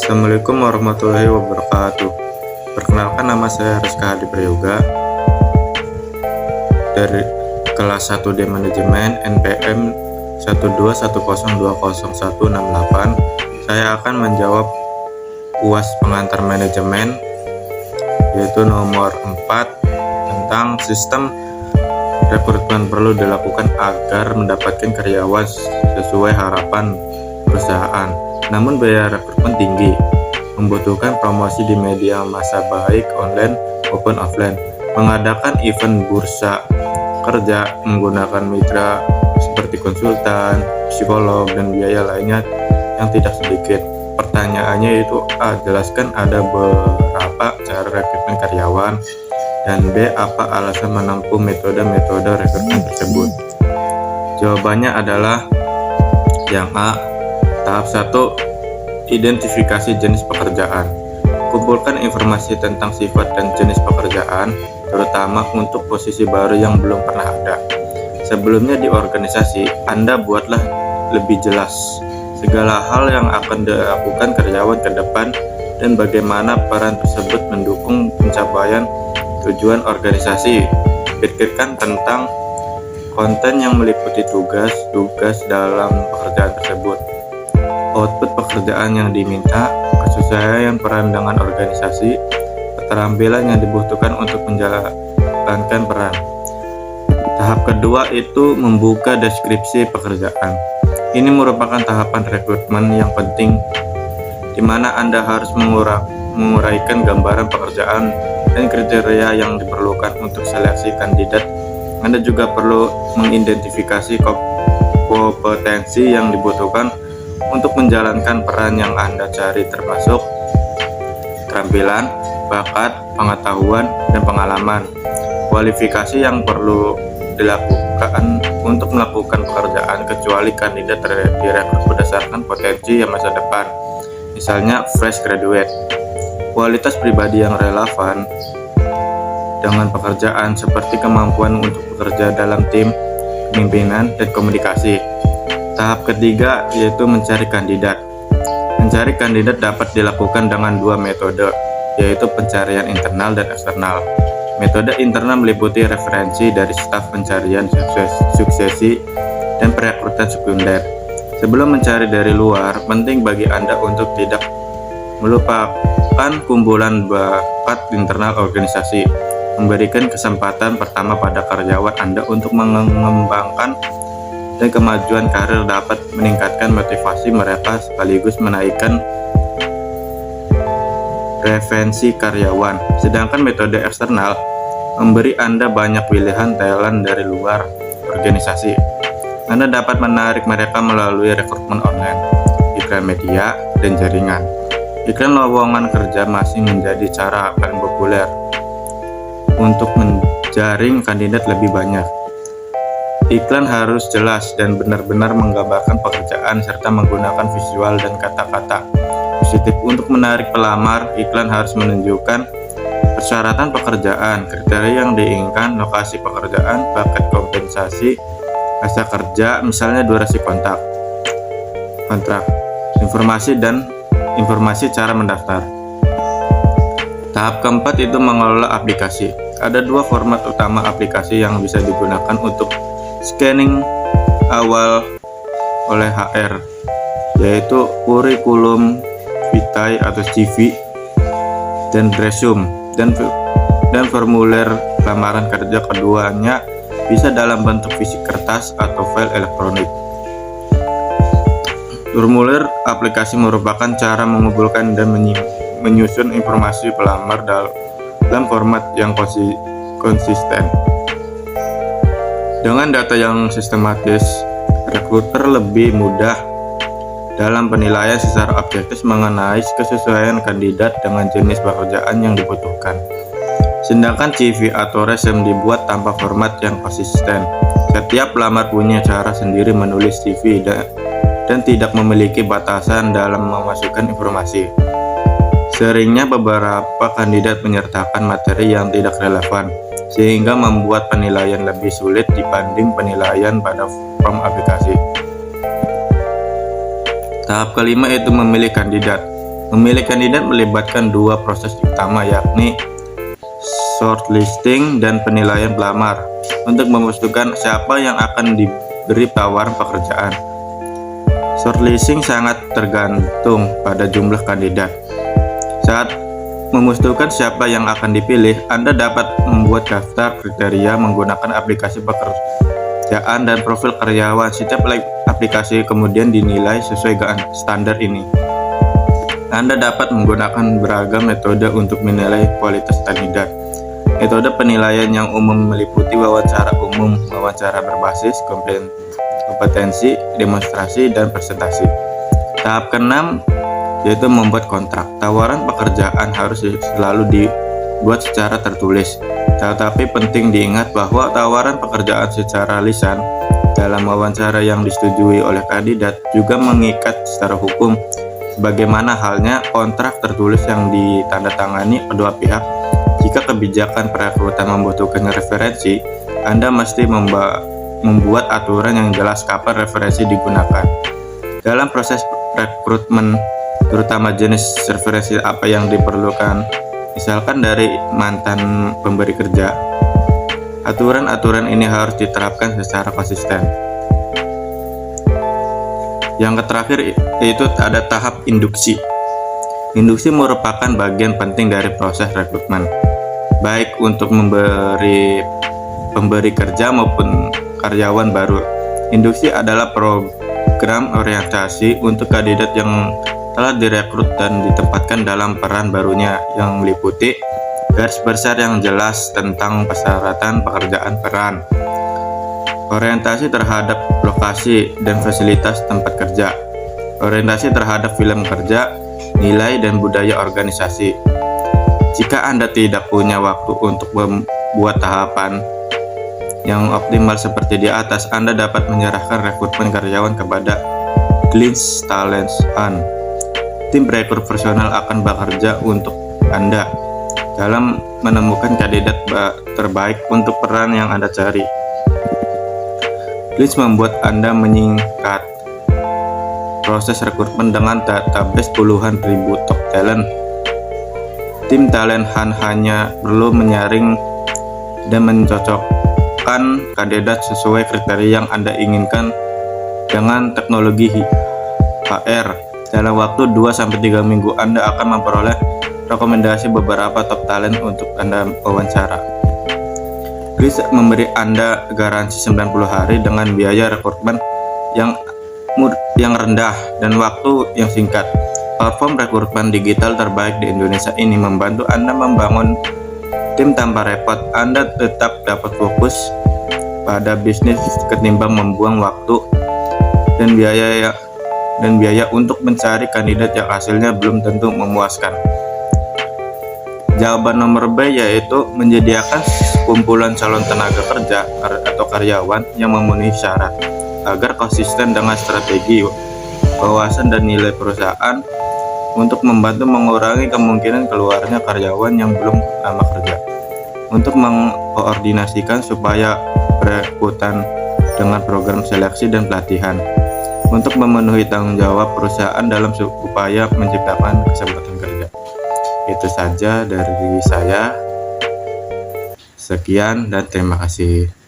Assalamualaikum warahmatullahi wabarakatuh. Perkenalkan, nama saya Rizka Hadi Prayoga dari kelas 1D Manajemen NPM 121020168. Saya akan menjawab UAS pengantar manajemen yaitu nomor 4 tentang sistem rekrutmen perlu dilakukan agar mendapatkan karyawan sesuai harapan perusahaan. Namun biaya rekrutmen tinggi, membutuhkan promosi di media massa baik online maupun offline, mengadakan event bursa kerja, menggunakan mitra seperti konsultan, psikolog, dan biaya lainnya yang tidak sedikit. Pertanyaannya itu A. Jelaskan ada berapa cara rekrutmen karyawan, dan B. Apa alasan menempuh metode-metode rekrutmen tersebut? Jawabannya adalah yang A. Tahap 1. Identifikasi jenis pekerjaan. Kumpulkan informasi tentang sifat dan jenis pekerjaan, terutama untuk posisi baru yang belum pernah ada. Sebelumnya di organisasi, Anda buatlah lebih jelas segala hal yang akan dilakukan karyawan ke depan dan bagaimana peran tersebut mendukung pencapaian tujuan organisasi. Pikirkan tentang konten yang meliputi tugas dalam pekerjaan tersebut, output pekerjaan yang diminta, kesesuaian peran dengan organisasi, keterampilan yang dibutuhkan untuk menjalankan peran. Tahap kedua itu membuka deskripsi pekerjaan. Ini merupakan tahapan rekrutmen yang penting, di mana Anda harus menguraikan gambaran pekerjaan dan kriteria yang diperlukan untuk seleksi kandidat. Anda juga perlu mengidentifikasi kompetensi yang dibutuhkan untuk menjalankan peran yang Anda cari, termasuk keterampilan, bakat, pengetahuan, dan pengalaman. Kualifikasi yang perlu dilakukan untuk melakukan pekerjaan, kecuali kandidat direkrut berdasarkan potensi yang masa depan, misalnya fresh graduate. Kualitas pribadi yang relevan dengan pekerjaan, seperti kemampuan untuk bekerja dalam tim, kepemimpinan, dan komunikasi. Tahap ketiga yaitu mencari kandidat. Mencari kandidat dapat dilakukan dengan dua metode, yaitu pencarian internal dan eksternal. Metode internal meliputi referensi dari staf pencarian, suksesi, dan perekrutan sekunder. Sebelum mencari dari luar, penting bagi Anda untuk tidak melupakan kumpulan bakat internal organisasi. Memberikan kesempatan pertama pada karyawan Anda untuk mengembangkan dan kemajuan karir dapat meningkatkan motivasi mereka sekaligus menaikkan referensi karyawan. Sedangkan metode eksternal memberi Anda banyak pilihan talent dari luar organisasi. Anda dapat menarik mereka melalui rekrutmen online, iklan media, dan jaringan. Iklan lowongan kerja masih menjadi cara paling populer untuk menjaring kandidat lebih banyak. Iklan harus jelas dan benar-benar menggambarkan pekerjaan serta menggunakan visual dan kata-kata positif. Untuk menarik pelamar, iklan harus menunjukkan persyaratan pekerjaan, kriteria yang diinginkan, lokasi pekerjaan, paket kompensasi, masa kerja, misalnya durasi kontrak, informasi cara mendaftar. Tahap keempat itu mengelola aplikasi. Ada dua format utama aplikasi yang bisa digunakan untuk scanning awal oleh HR, yaitu kurikulum vitae atau CV, dan resume, dan formulir lamaran kerja. Keduanya bisa dalam bentuk fisik kertas atau file elektronik. Formulir aplikasi merupakan cara mengumpulkan dan menyusun informasi pelamar dalam format yang konsisten. Dengan data yang sistematis, rekruter lebih mudah dalam penilaian secara objektif mengenai kesesuaian kandidat dengan jenis pekerjaan yang dibutuhkan. Sedangkan CV atau resume dibuat tanpa format yang konsisten. Setiap pelamar punya cara sendiri menulis CV dan tidak memiliki batasan dalam memasukkan informasi. Seringnya beberapa kandidat menyertakan materi yang tidak relevan, sehingga membuat penilaian lebih sulit dibanding penilaian pada form aplikasi. Tahap kelima itu memilih kandidat. Memilih kandidat melibatkan dua proses utama, yakni shortlisting dan penilaian pelamar untuk memastikan siapa yang akan diberi tawaran pekerjaan. Shortlisting sangat tergantung pada jumlah kandidat. Saat memutuskan siapa yang akan dipilih, Anda dapat membuat daftar kriteria menggunakan aplikasi pekerjaan dan profil karyawan. Setiap aplikasi kemudian dinilai sesuai dengan standar ini. Anda dapat menggunakan beragam metode untuk menilai kualitas kandidat. Metode penilaian yang umum meliputi wawancara umum, wawancara berbasis kompetensi, demonstrasi, dan presentasi. Tahap ke-6 yaitu membuat kontrak. Tawaran pekerjaan harus selalu dibuat secara tertulis. Tetapi penting diingat bahwa tawaran pekerjaan secara lisan dalam wawancara yang disetujui oleh kandidat juga mengikat secara hukum. Sebagaimana halnya kontrak tertulis yang ditandatangani kedua pihak. Jika kebijakan perekrutan membutuhkan referensi, Anda mesti membuat aturan yang jelas kapan referensi digunakan. Dalam proses rekrutmen, terutama jenis referensi apa yang diperlukan, misalkan dari mantan pemberi kerja, aturan-aturan ini harus diterapkan secara konsisten. Yang terakhir yaitu ada tahap induksi. Induksi merupakan bagian penting dari proses rekrutmen, baik untuk pemberi kerja maupun karyawan baru. Induksi adalah program orientasi untuk kandidat yang telah direkrut dan ditempatkan dalam peran barunya, yang meliputi garis besar yang jelas tentang persyaratan pekerjaan peran, orientasi terhadap lokasi dan fasilitas tempat kerja, orientasi terhadap film kerja, nilai dan budaya organisasi. Jika Anda tidak punya waktu untuk membuat tahapan yang optimal seperti di atas, Anda dapat menyerahkan rekrutmen karyawan kepada Glitch Talent Hunt. Tim rekrut profesional akan bekerja untuk Anda dalam menemukan kandidat terbaik untuk peran yang Anda cari. Glitch membuat Anda menyingkat proses rekrutmen dengan database puluhan ribu top talent. Tim talent hunt hanya perlu menyaring dan mencocokkan kandidat sesuai kriteria yang Anda inginkan dengan teknologi HR. Dalam waktu 2-3 minggu, Anda akan memperoleh rekomendasi beberapa top talent untuk Anda wawancara. Glitch memberi Anda garansi 90 hari dengan biaya rekrutmen yang rendah dan waktu yang singkat. Platform rekrutmen digital terbaik di Indonesia ini membantu Anda membangun tim tanpa repot. Anda tetap dapat fokus pada bisnis ketimbang membuang waktu dan biaya untuk mencari kandidat yang hasilnya belum tentu memuaskan. Jawaban nomor B yaitu menyediakan kumpulan calon tenaga kerja atau karyawan yang memenuhi syarat agar konsisten dengan strategi, wawasan dan nilai perusahaan untuk membantu mengurangi kemungkinan keluarnya karyawan yang belum lama kerja, untuk mengkoordinasikan supaya perekrutan dengan program seleksi dan pelatihan, untuk memenuhi tanggung jawab perusahaan dalam upaya menciptakan kesempatan kerja. Itu saja dari saya. Sekian dan terima kasih.